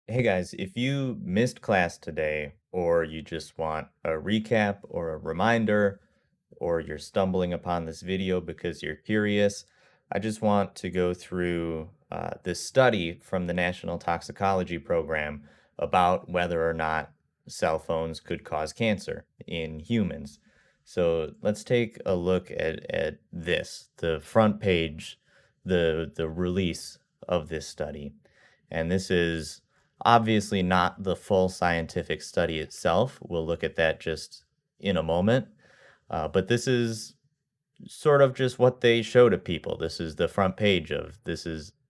Hey guys, if you missed class today, or you just want a recap or a reminder, or you're stumbling upon this video because you're curious, I just want to go through this study from the National Toxicology Program about whether or not cell phones could cause cancer in humans. So let's take a look at this, the front page, the release of this study. And this is obviously not the full scientific study itself. We'll look at that just in a moment. But this is sort of just what they show to people. This is the front page of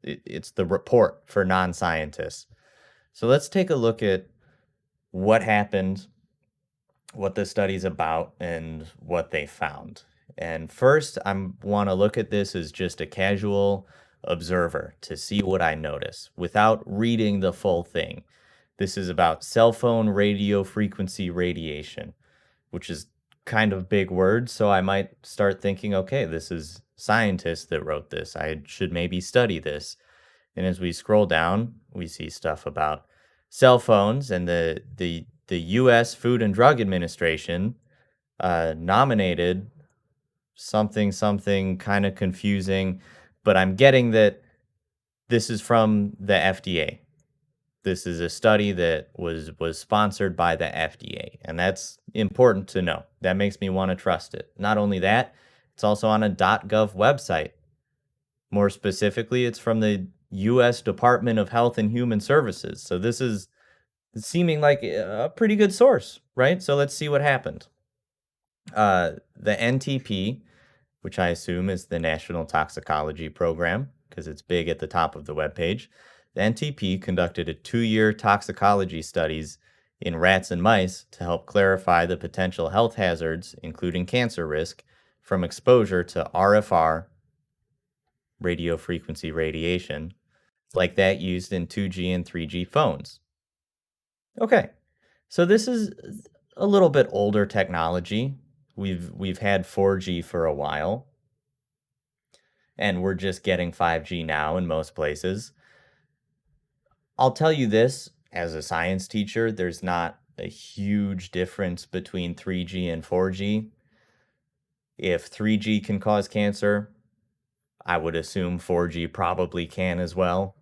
it's the report for non-scientists. So let's take a look at what happened, what the study's about, and what they found. And first, I want to look at this as just a casual observer to see what I notice without reading the full thing. This is about cell phone radio frequency radiation, which is kind of big words. So I might start thinking, okay, this is scientists that wrote this. I should maybe study this. And as we scroll down, we see stuff about cell phones and the U.S. Food and Drug Administration nominated something kind of confusing, but I'm getting that this is from the FDA. This is a study that was sponsored by the FDA, and that's important to know. That makes me want to trust it. Not only that, it's also on a .gov website. More specifically, it's from the US Department of Health and Human Services. So this is seeming like a pretty good source, right? So let's see what happened. The NTP, which I assume is the National Toxicology Program, because it's big at the top of the webpage. The NTP conducted a 2-year toxicology studies in rats and mice to help clarify the potential health hazards, including cancer risk, from exposure to RFR, radio frequency radiation, like that used in 2G and 3G phones. Okay, so this is a little bit older technology. We've had 4G for a while, and we're just getting 5G now in most places. I'll tell you this, as a science teacher, there's not a huge difference between 3G and 4G. If 3G can cause cancer, I would assume 4G probably can as well.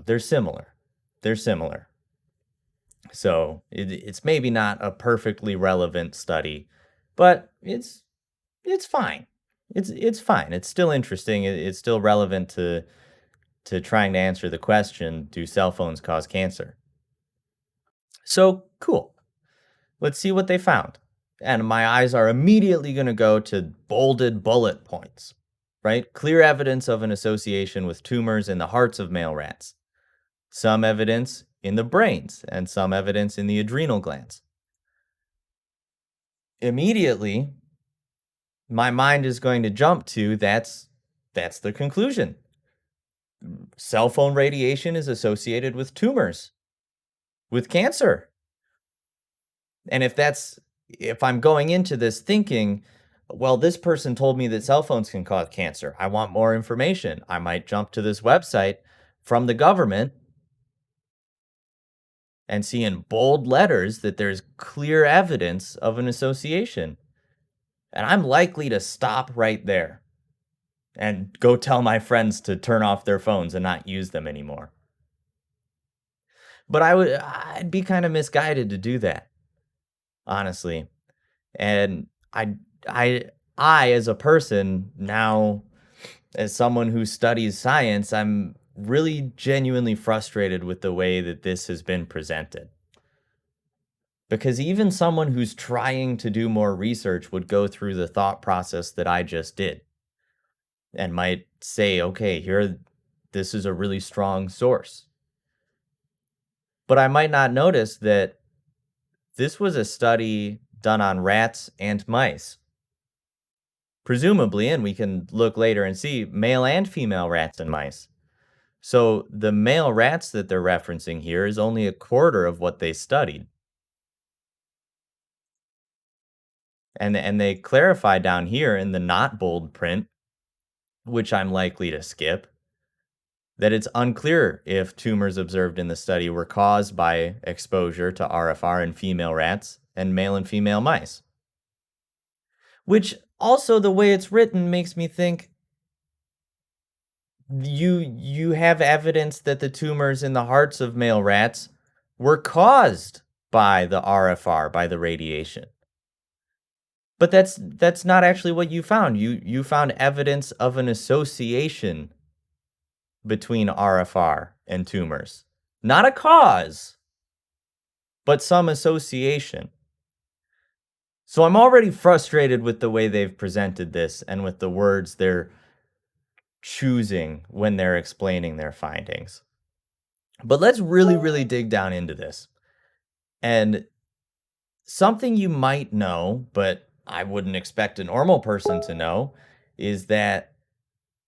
They're similar. They're similar. So it's maybe not a perfectly relevant study, but it's fine. It's fine. It's still interesting. It's still relevant to trying to answer the question, do cell phones cause cancer? So cool. Let's see what they found. And my eyes are immediately going to go to bolded bullet points, right? Clear evidence of an association with tumors in the hearts of male rats, some evidence in the brains, and some evidence in the adrenal glands. Immediately, my mind is going to jump to that's the conclusion. Cell phone radiation is associated with tumors, with cancer. And if I'm going into this thinking, well, this person told me that cell phones can cause cancer. I want more information. I might jump to this website from the government and see in bold letters that there's clear evidence of an association. And I'm likely to stop right there and go tell my friends to turn off their phones and not use them anymore. But I'd be kind of misguided to do that, honestly. And I I I as a person now, as someone who studies science, I'm really genuinely frustrated with the way that this has been presented. Because even someone who's trying to do more research would go through the thought process that I just did and might say, okay, this is a really strong source. But I might not notice that this was a study done on rats and mice, presumably, and we can look later and see male and female rats and mice. So the male rats that they're referencing here is only a quarter of what they studied. And they clarify down here in the not bold print, which I'm likely to skip, that it's unclear if tumors observed in the study were caused by exposure to RFR in female rats and male and female mice. Which also, the way it's written makes me think you have evidence that the tumors in the hearts of male rats were caused by the RFR, by the radiation. But that's not actually what you found. You found evidence of an association between RFR and tumors. Not a cause, but some association. So I'm already frustrated with the way they've presented this and with the words they're choosing when they're explaining their findings. But let's really dig down into this. And something you might know, but I wouldn't expect a normal person to know, is that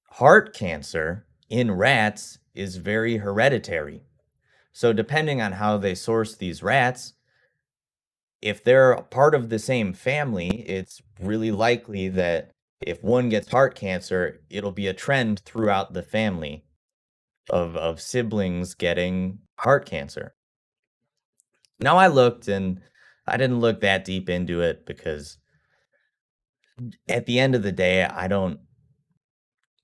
heart cancer in rats is very hereditary. So depending on how they source these rats, if they're part of the same family, it's really likely that if one gets heart cancer, it'll be a trend throughout the family of siblings getting heart cancer. Now I looked and I didn't look that deep into it because at the end of the day,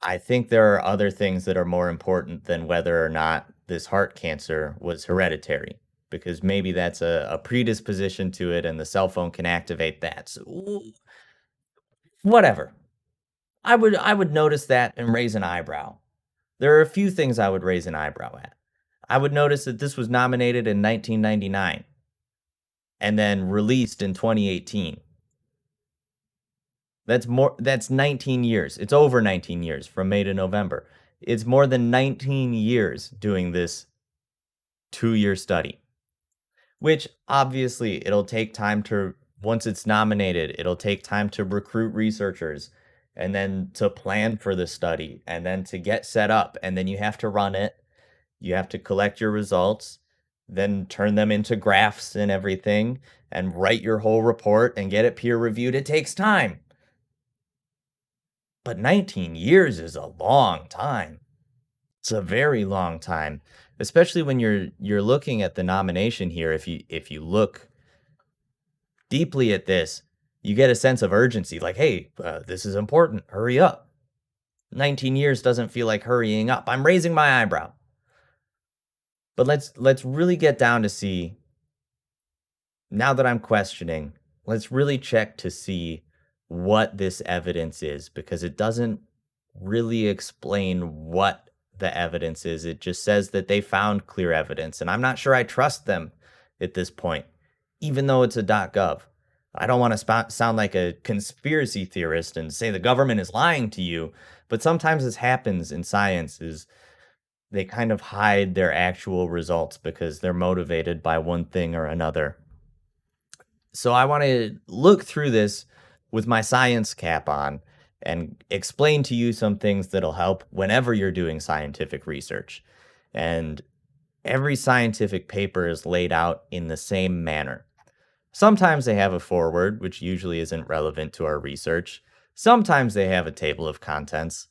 I think there are other things that are more important than whether or not this heart cancer was hereditary, because maybe that's a predisposition to it and the cell phone can activate that. So, whatever. I would notice that and raise an eyebrow. There are a few things I would raise an eyebrow at. I would notice that this was nominated in 1999 and then released in 2018. That's 19 years. It's over 19 years from May to November. It's more than 19 years doing this 2-year study, which obviously it'll take time to, once it's nominated, it'll take time to recruit researchers and then to plan for the study and then to get set up, and then you have to run it. You have to collect your results, then turn them into graphs and everything and write your whole report and get it peer reviewed. It takes time. But 19 years is a long time. It's a very long time, especially when you're looking at the nomination here. If you look deeply at this, you get a sense of urgency, like, hey, this is important. Hurry up. 19 years doesn't feel like hurrying up. I'm raising my eyebrow. But let's really get down to see, now that I'm questioning, let's really check to see what this evidence is, because it doesn't really explain what the evidence is. It just says that they found clear evidence, and I'm not sure I trust them at this point, even though it's a .gov. I don't want to sound like a conspiracy theorist and say the government is lying to you, but sometimes this happens in science, is they kind of hide their actual results because they're motivated by one thing or another. So I want to look through this with my science cap on and explain to you some things that'll help whenever you're doing scientific research. And every scientific paper is laid out in the same manner. Sometimes they have a foreword, which usually isn't relevant to our research. Sometimes they have a table of contents,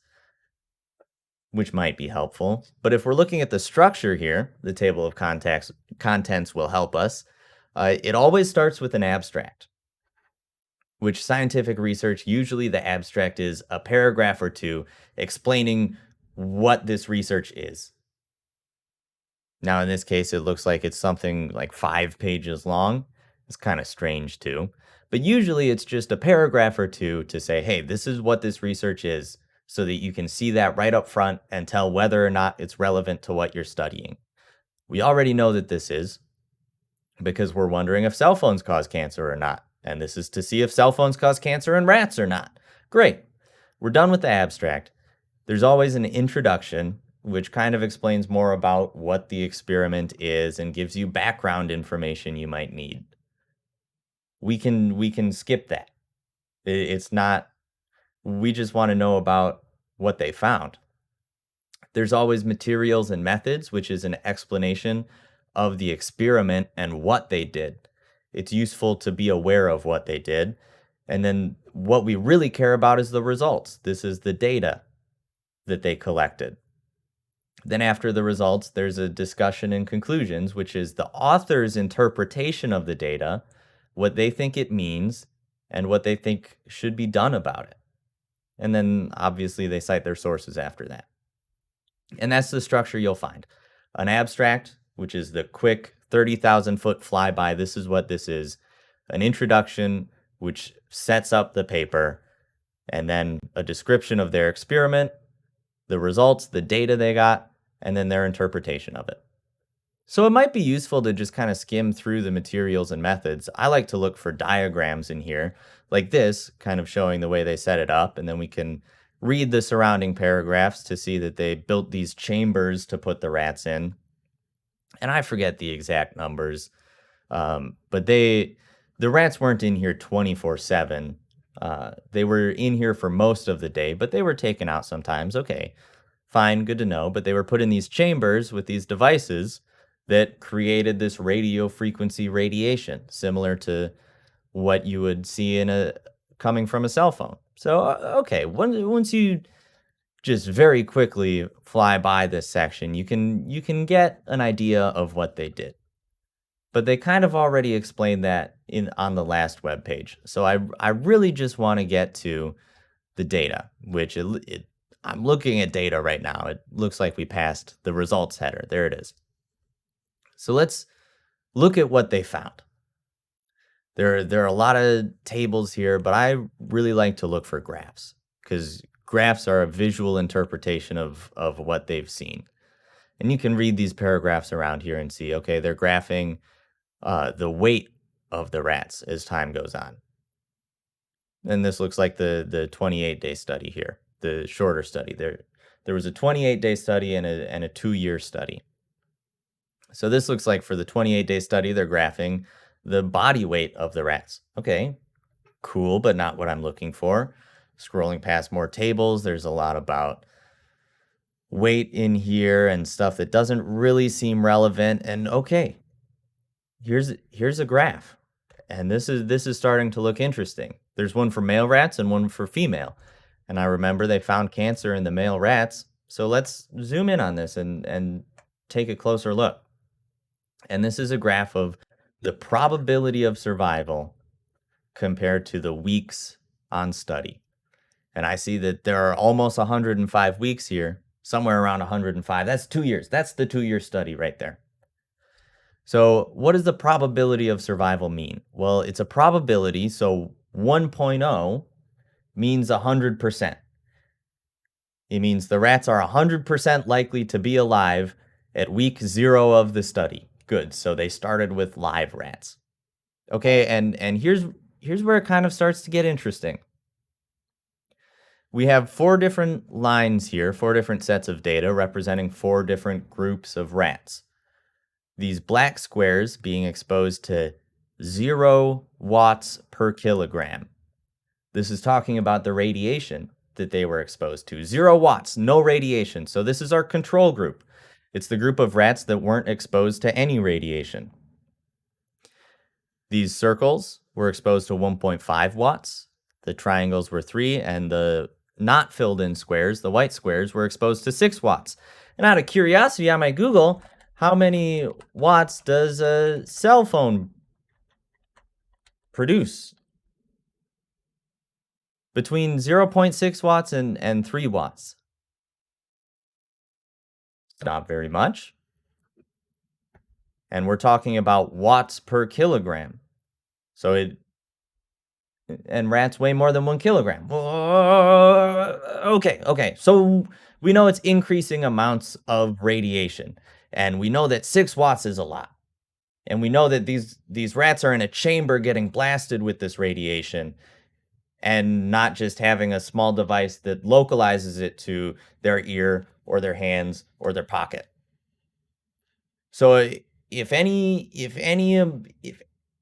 which might be helpful. But if we're looking at the structure here, the table of contents will help us. It always starts with an abstract, which scientific research, usually the abstract is a paragraph or two explaining what this research is. Now, in this case, it looks like it's something like 5 pages long. It's kind of strange too. But usually it's just a paragraph or two to say, hey, this is what this research is, so that you can see that right up front and tell whether or not it's relevant to what you're studying. We already know that this is, because we're wondering if cell phones cause cancer or not. And this is to see if cell phones cause cancer in rats or not. Great. We're done with the abstract. There's always an introduction, which kind of explains more about what the experiment is and gives you background information you might need. We can skip that. It's not, we just want to know about what they found. There's always materials and methods, which is an explanation of the experiment and what they did. It's useful to be aware of what they did. And then what we really care about is the results. This is the data that they collected. Then, after the results, there's a discussion and conclusions, which is the author's interpretation of the data, what they think it means, and what they think should be done about it. And then, obviously, they cite their sources after that. And that's the structure you'll find. An abstract, which is the quick 30,000 foot flyby. This is what this is. An introduction, which sets up the paper, and then a description of their experiment, the results, the data they got, and then their interpretation of it. So it might be useful to just kind of skim through the materials and methods. I like to look for diagrams in here, like this, kind of showing the way they set it up, and then we can read the surrounding paragraphs to see that they built these chambers to put the rats in. And I forget the exact numbers, but the rats weren't in here 24/7. They were in here for most of the day, but they were taken out sometimes. Okay, fine, good to know. But they were put in these chambers with these devices that created this radio frequency radiation, similar to what you would see in a coming from a cell phone. So, okay, once you just very quickly fly by this section, you can get an idea of what they did. But they kind of already explained that in on the last web page. So I really just want to get to the data, which I'm looking at data right now. It looks like we passed the results header. There it is. So let's look at what they found. There are a lot of tables here, but I really like to look for graphs because graphs are a visual interpretation of what they've seen. And you can read these paragraphs around here and see, okay, they're graphing the weight of the rats as time goes on. And this looks like the 28-day study here, the shorter study. There was a 28-day study and a 2-year study. So this looks like for the 28-day study, they're graphing the body weight of the rats. Okay, cool, but not what I'm looking for. Scrolling past more tables, there's a lot about weight in here and stuff that doesn't really seem relevant. And okay, here's a graph. And this is starting to look interesting. There's one for male rats and one for female. And I remember they found cancer in the male rats. So let's zoom in on this and take a closer look. And this is a graph of the probability of survival compared to the weeks on study. And I see that there are almost 105 weeks here, somewhere around 105. That's 2 years. That's the 2-year study right there. So what does the probability of survival mean? Well, it's a probability. So 1.0 means 100%. It means the rats are 100% likely to be alive at week 0 of the study. Good. So they started with live rats. Okay, and here's where it kind of starts to get interesting. We have 4 different lines here, 4 different sets of data representing 4 different groups of rats. These black squares being exposed to 0 watts per kilogram. This is talking about the radiation that they were exposed to. 0 watts, no radiation. So this is our control group. It's the group of rats that weren't exposed to any radiation. These circles were exposed to 1.5 watts. The triangles were 3, and the not filled in squares, the white squares, were exposed to 6 watts. And out of curiosity on my Google, how many watts does a cell phone produce? Between 0.6 watts and 3 watts. Not very much. And we're talking about watts per kilogram. So and rats weigh more than 1 kilogram. Okay. So we know it's increasing amounts of radiation. And we know that 6 watts is a lot. And we know that these rats are in a chamber getting blasted with this radiation and not just having a small device that localizes it to their ear or their hands or their pocket. So if any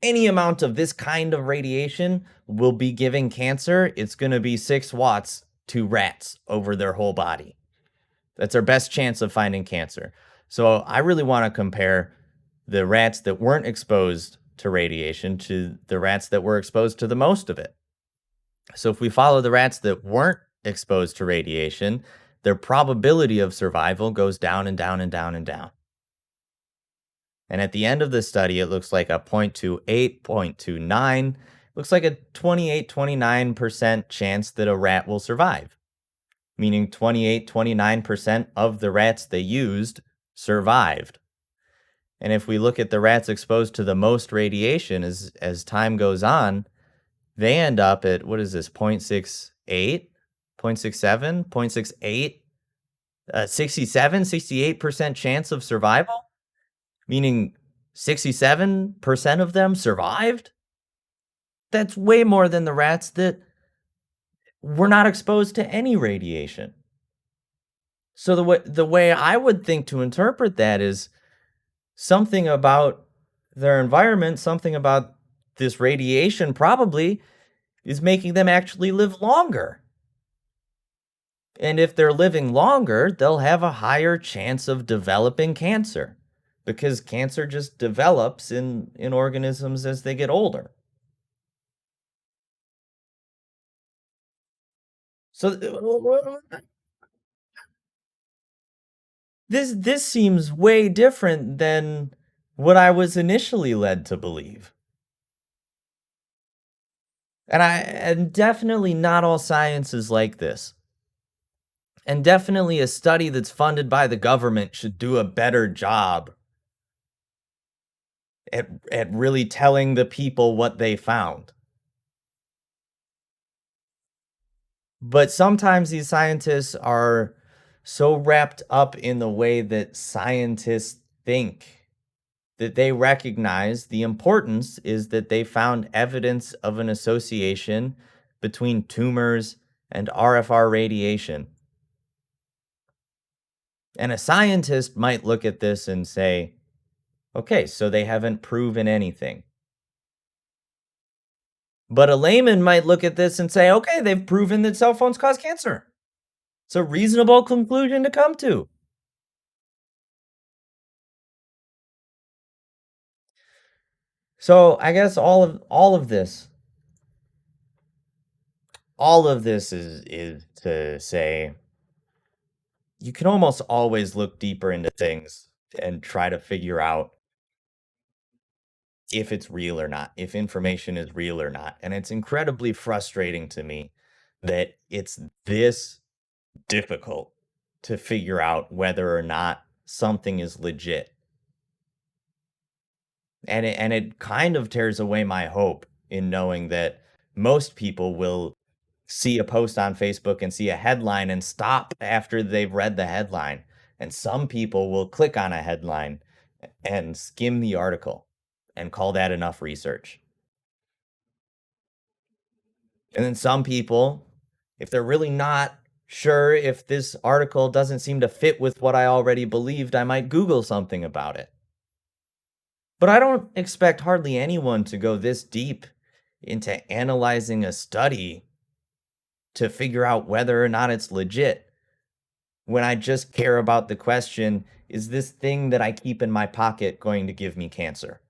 amount of this kind of radiation will be giving cancer, it's going to be 6 watts to rats over their whole body. That's our best chance of finding cancer. So I really want to compare the rats that weren't exposed to radiation to the rats that were exposed to the most of it. So if we follow the rats that weren't exposed to radiation, their probability of survival goes down and down and down and down. And at the end of the study, it looks like a 0.28, 0.29, looks like a 28-29% chance that a rat will survive, meaning 28-29% of the rats they used survived. And if we look at the rats exposed to the most radiation as time goes on, they end up at, what is this, 0.68, 0.67, 0.68, 67, 68% chance of survival, meaning 67% of them survived? That's way more than the rats that were not exposed to any radiation. So the way I would think to interpret that is something about their environment, something about this radiation probably is making them actually live longer. And if they're living longer, they'll have a higher chance of developing cancer because cancer just develops in organisms as they get older. So this seems way different than what I was initially led to believe. And definitely not all science is like this. And definitely a study that's funded by the government should do a better job at really telling the people what they found. But sometimes these scientists are so wrapped up in the way that scientists think that they recognize the importance is that they found evidence of an association between tumors and RFR radiation. And a scientist might look at this and say, okay, so they haven't proven anything. But a layman might look at this and say, okay, they've proven that cell phones cause cancer. It's a reasonable conclusion to come to. So I guess all of this is to say you can almost always look deeper into things and try to figure out if it's real or not, if information is real or not. And it's incredibly frustrating to me that it's this difficult to figure out whether or not something is legit. And it kind of tears away my hope in knowing that most people will see a post on Facebook and see a headline and stop after they've read the headline. And some people will click on a headline and skim the article and call that enough research. And then some people, if they're really not sure if this article doesn't seem to fit with what I already believed, I might Google something about it. But I don't expect hardly anyone to go this deep into analyzing a study to figure out whether or not it's legit when I just care about the question, is this thing that I keep in my pocket going to give me cancer?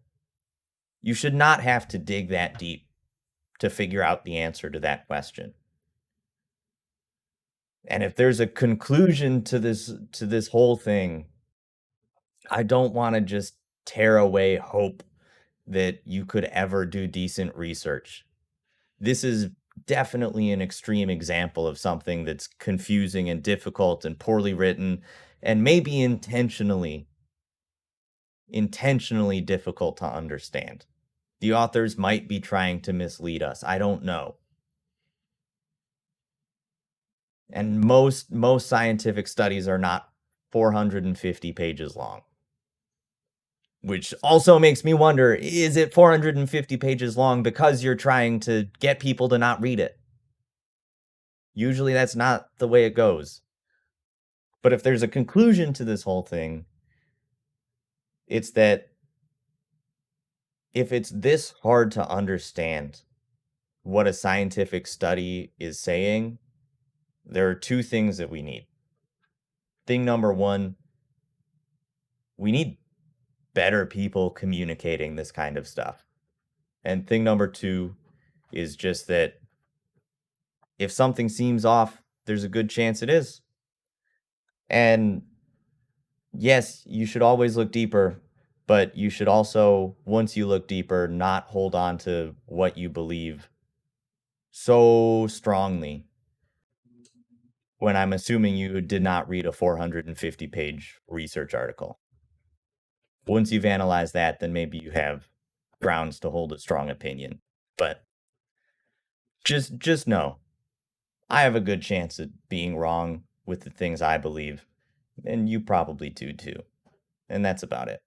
You should not have to dig that deep to figure out the answer to that question. And if there's a conclusion to this whole thing, I don't want to just tear away hope that you could ever do decent research. This is definitely an extreme example of something that's confusing and difficult and poorly written and maybe intentionally difficult to understand. The authors might be trying to mislead us. I don't know. And most scientific studies are not 450 pages long. Which also makes me wonder, is it 450 pages long because you're trying to get people to not read it? Usually that's not the way it goes. But if there's a conclusion to this whole thing, it's that if it's this hard to understand what a scientific study is saying, there are two things that we need. Thing number one, we need better people communicating this kind of stuff. And thing number two is just that if something seems off, there's a good chance it is. And yes, you should always look deeper, but you should also, once you look deeper, not hold on to what you believe so strongly when I'm assuming you did not read a 450-page research article. Once you've analyzed that, then maybe you have grounds to hold a strong opinion. But just know, I have a good chance at being wrong with the things I believe, and you probably do too. And that's about it.